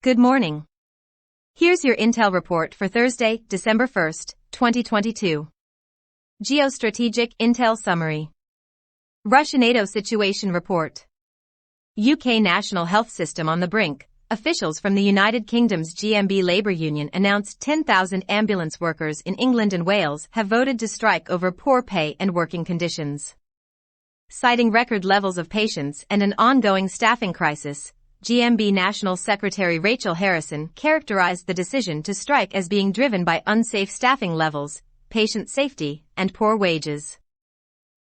Good morning. Here's your Intel report for Thursday, December 1st, 2022. Geostrategic Intel Summary. Russia-NATO Situation Report. UK National Health System on the brink. Officials from the United Kingdom's GMB Labour Union announced 10,000 ambulance workers in England and Wales have voted to strike over poor pay and working conditions. Citing record levels of patients and an ongoing staffing crisis, GMB National Secretary Rachel Harrison characterized the decision to strike as being driven by unsafe staffing levels, patient safety, and poor wages.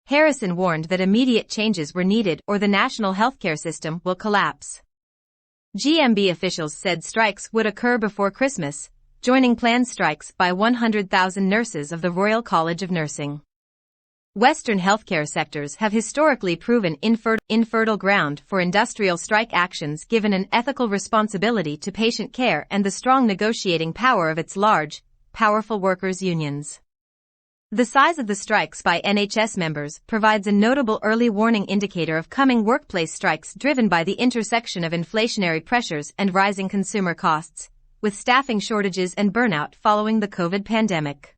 Harrison warned that immediate changes were needed or the national healthcare system will collapse. GMB officials said strikes would occur before Christmas, joining planned strikes by 100,000 nurses of the Royal College of Nursing. Western healthcare sectors have historically proven infertile ground for industrial strike actions given an ethical responsibility to patient care and the strong negotiating power of its large, powerful workers' unions. The size of the strikes by NHS members provides a notable early warning indicator of coming workplace strikes driven by the intersection of inflationary pressures and rising consumer costs, with staffing shortages and burnout following the COVID pandemic.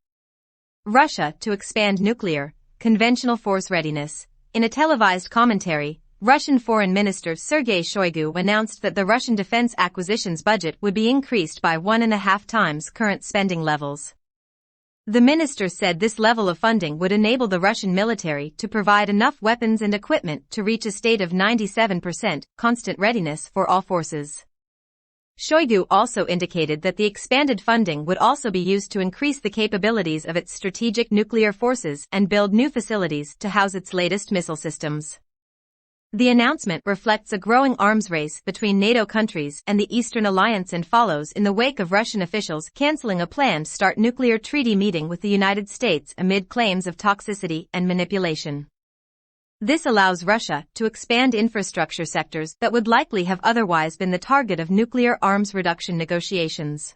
Russia to expand nuclear, conventional force readiness. In a televised commentary, Russian Foreign Minister Sergei Shoigu announced that the Russian defense acquisitions budget would be increased by 1.5 times current spending levels. The minister said this level of funding would enable the Russian military to provide enough weapons and equipment to reach a state of 97% constant readiness for all forces. Shoigu also indicated that the expanded funding would also be used to increase the capabilities of its strategic nuclear forces and build new facilities to house its latest missile systems. The announcement reflects a growing arms race between NATO countries and the Eastern Alliance and follows in the wake of Russian officials canceling a planned START nuclear treaty meeting with the United States amid claims of toxicity and manipulation. This allows Russia to expand infrastructure sectors that would likely have otherwise been the target of nuclear arms reduction negotiations.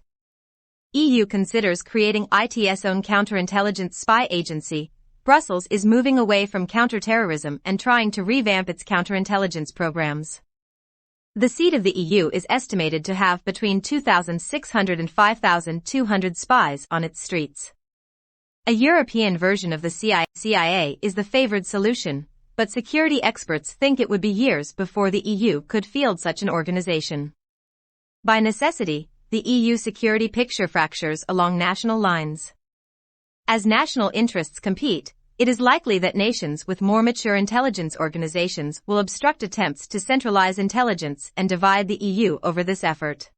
EU considers creating its own counterintelligence spy agency. Brussels is moving away from counterterrorism and trying to revamp its counterintelligence programs. The seat of the EU is estimated to have between 2,600 and 5,200 spies on its streets. A European version of the CIA is the favored solution, but security experts think it would be years before the EU could field such an organization. By necessity, the EU security picture fractures along national lines. As national interests compete, it is likely that nations with more mature intelligence organizations will obstruct attempts to centralize intelligence and divide the EU over this effort.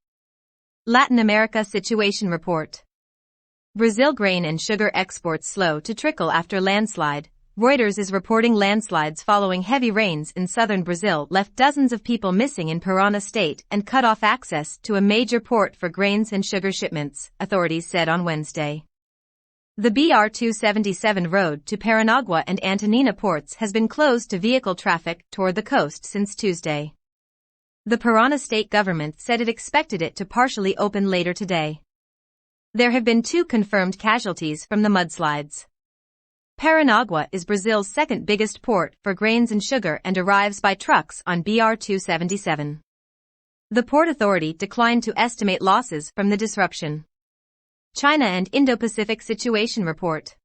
Latin America Situation Report. Brazil grain and sugar exports slow to trickle after landslide. Reuters is reporting landslides following heavy rains in southern Brazil left dozens of people missing in Parana state and cut off access to a major port for grains and sugar shipments, authorities said on Wednesday. The BR-277 road to Paranagua and Antonina ports has been closed to vehicle traffic toward the coast since Tuesday. The Parana state government said it expected it to partially open later today. There have been 2 confirmed casualties from the mudslides. Paranagua is Brazil's second biggest port for grains and sugar and arrives by trucks on BR-277. The Port Authority declined to estimate losses from the disruption. China and Indo-Pacific Situation Report.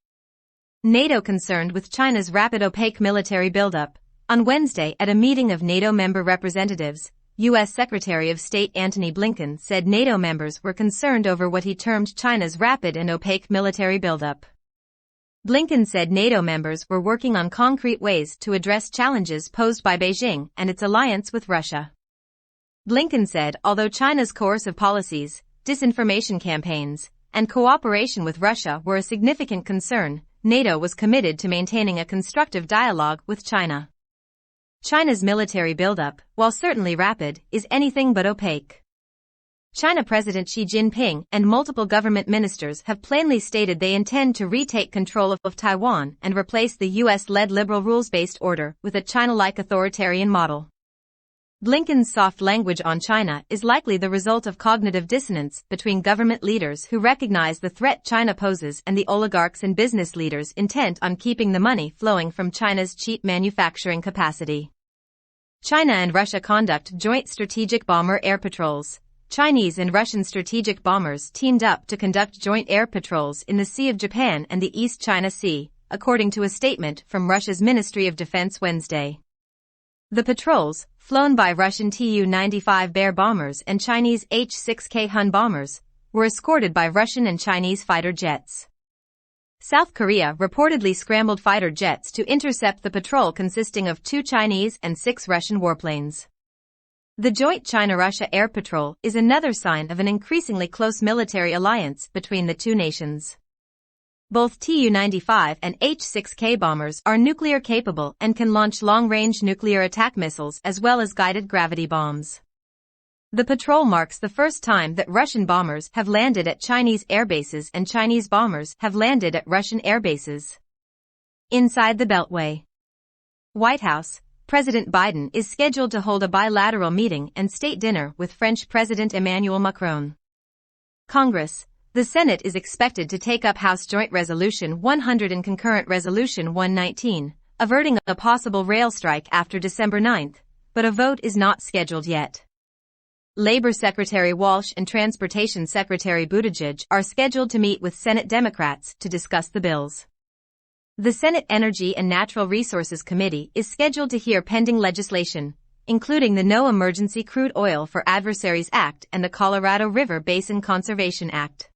NATO concerned with China's rapid opaque military buildup. On Wednesday at a meeting of NATO member representatives, U.S. Secretary of State Antony Blinken said NATO members were concerned over what he termed China's rapid and opaque military buildup. Blinken said NATO members were working on concrete ways to address challenges posed by Beijing and its alliance with Russia. Blinken said although China's coercive policies, disinformation campaigns, and cooperation with Russia were a significant concern, NATO was committed to maintaining a constructive dialogue with China. China's military buildup, while certainly rapid, is anything but opaque. China President Xi Jinping and multiple government ministers have plainly stated they intend to retake control of Taiwan and replace the US-led liberal rules-based order with a China-like authoritarian model. Blinken's soft language on China is likely the result of cognitive dissonance between government leaders who recognize the threat China poses and the oligarchs and business leaders intent on keeping the money flowing from China's cheap manufacturing capacity. China and Russia conduct joint strategic bomber air patrols. Chinese and Russian strategic bombers teamed up to conduct joint air patrols in the Sea of Japan and the East China Sea, according to a statement from Russia's Ministry of Defense Wednesday. The patrols, flown by Russian Tu-95 Bear bombers and Chinese H-6K Hun bombers, were escorted by Russian and Chinese fighter jets. South Korea reportedly scrambled fighter jets to intercept the patrol consisting of 2 Chinese and 6 Russian warplanes. The joint China-Russia air patrol is another sign of an increasingly close military alliance between the two nations. Both Tu-95 and H-6K bombers are nuclear-capable and can launch long-range nuclear attack missiles as well as guided gravity bombs. The patrol marks the first time that Russian bombers have landed at Chinese airbases and Chinese bombers have landed at Russian airbases. Inside the Beltway. White House. President Biden is scheduled to hold a bilateral meeting and state dinner with French President Emmanuel Macron. Congress. The Senate is expected to take up House Joint Resolution 100 and Concurrent Resolution 119, averting a possible rail strike after December 9, but a vote is not scheduled yet. Labor Secretary Walsh and Transportation Secretary Buttigieg are scheduled to meet with Senate Democrats to discuss the bills. The Senate Energy and Natural Resources Committee is scheduled to hear pending legislation, including the No Emergency Crude Oil for Adversaries Act and the Colorado River Basin Conservation Act.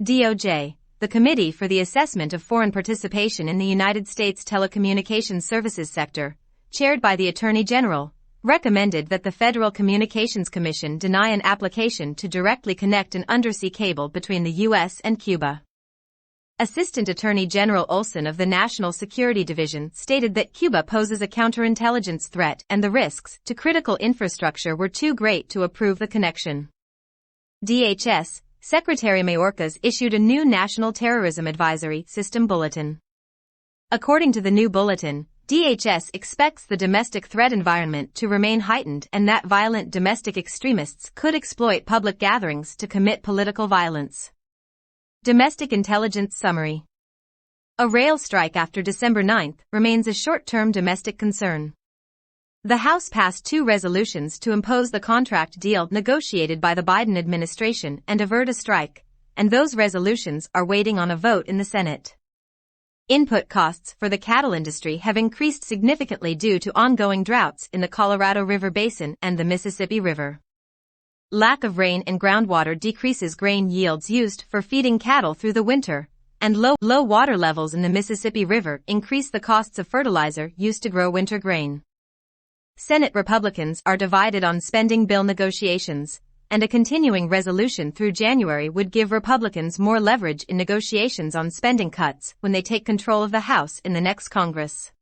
DOJ, the Committee for the Assessment of Foreign Participation in the United States Telecommunications Services Sector, chaired by the Attorney General, recommended that the Federal Communications Commission deny an application to directly connect an undersea cable between the U.S. and Cuba. Assistant Attorney General Olson of the National Security Division stated that Cuba poses a counterintelligence threat and the risks to critical infrastructure were too great to approve the connection. DHS, Secretary Mayorkas issued a new National Terrorism Advisory System bulletin. According to the new bulletin, DHS expects the domestic threat environment to remain heightened and that violent domestic extremists could exploit public gatherings to commit political violence. Domestic Intelligence Summary. A rail strike after December 9 remains a short-term domestic concern. The House passed 2 resolutions to impose the contract deal negotiated by the Biden administration and avert a strike, and those resolutions are waiting on a vote in the Senate. Input costs for the cattle industry have increased significantly due to ongoing droughts in the Colorado River Basin and the Mississippi River. Lack of rain and groundwater decreases grain yields used for feeding cattle through the winter, and low water levels in the Mississippi River increase the costs of fertilizer used to grow winter grain. Senate Republicans are divided on spending bill negotiations, and a continuing resolution through January would give Republicans more leverage in negotiations on spending cuts when they take control of the House in the next Congress.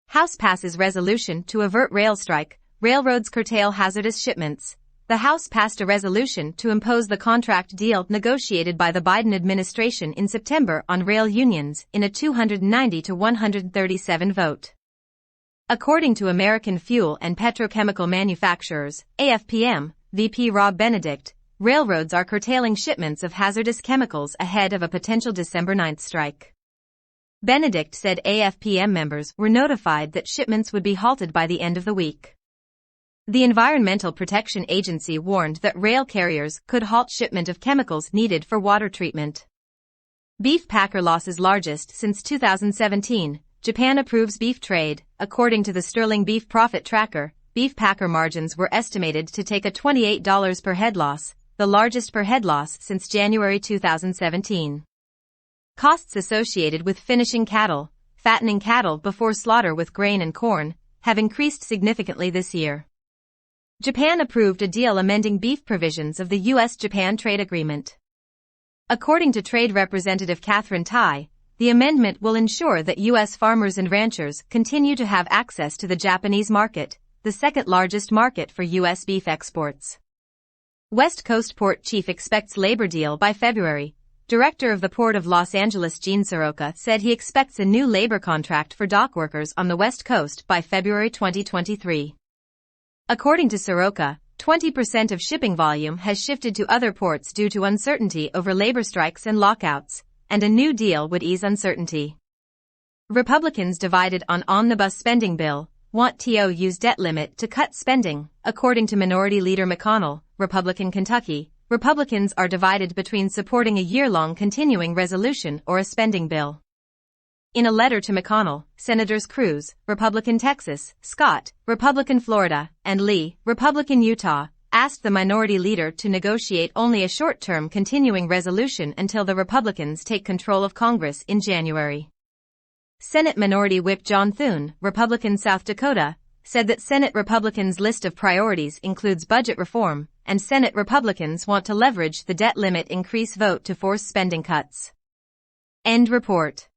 House passes resolution to avert rail strike, railroads curtail hazardous shipments. The House passed a resolution to impose the contract deal negotiated by the Biden administration in September on rail unions in a 290 to 137 vote. According to American Fuel and Petrochemical Manufacturers, AFPM, VP Rob Benedict, railroads are curtailing shipments of hazardous chemicals ahead of a potential December 9 strike. Benedict said AFPM members were notified that shipments would be halted by the end of the week. The Environmental Protection Agency warned that rail carriers could halt shipment of chemicals needed for water treatment. Beef packer losses largest since 2017. Japan approves beef trade. According to the Sterling Beef Profit Tracker, beef packer margins were estimated to take a $28 per head loss, the largest per head loss since January 2017. Costs associated with finishing cattle, fattening cattle before slaughter with grain and corn, have increased significantly this year. Japan approved a deal amending beef provisions of the U.S.-Japan trade agreement. According to Trade Representative Catherine Tai, the amendment will ensure that U.S. farmers and ranchers continue to have access to the Japanese market, the second largest market for U.S. beef exports. West Coast Port Chief expects labor deal by February. Director of the Port of Los Angeles Gene Soroka said he expects a new labor contract for dock workers on the West Coast by February 2023. According to Soroka, 20% of shipping volume has shifted to other ports due to uncertainty over labor strikes and lockouts, and a new deal would ease uncertainty. Republicans divided on omnibus spending bill. want to use debt limit to cut spending. According to Minority Leader McConnell, Republican Kentucky, Republicans are divided between supporting a year-long continuing resolution or a spending bill. In a letter to McConnell, Senators Cruz, Republican Texas, Scott, Republican Florida, and Lee, Republican Utah, asked the minority leader to negotiate only a short-term continuing resolution until the Republicans take control of Congress in January. Senate Minority Whip John Thune, Republican South Dakota, said that Senate Republicans' list of priorities includes budget reform, and Senate Republicans want to leverage the debt limit increase vote to force spending cuts. End report.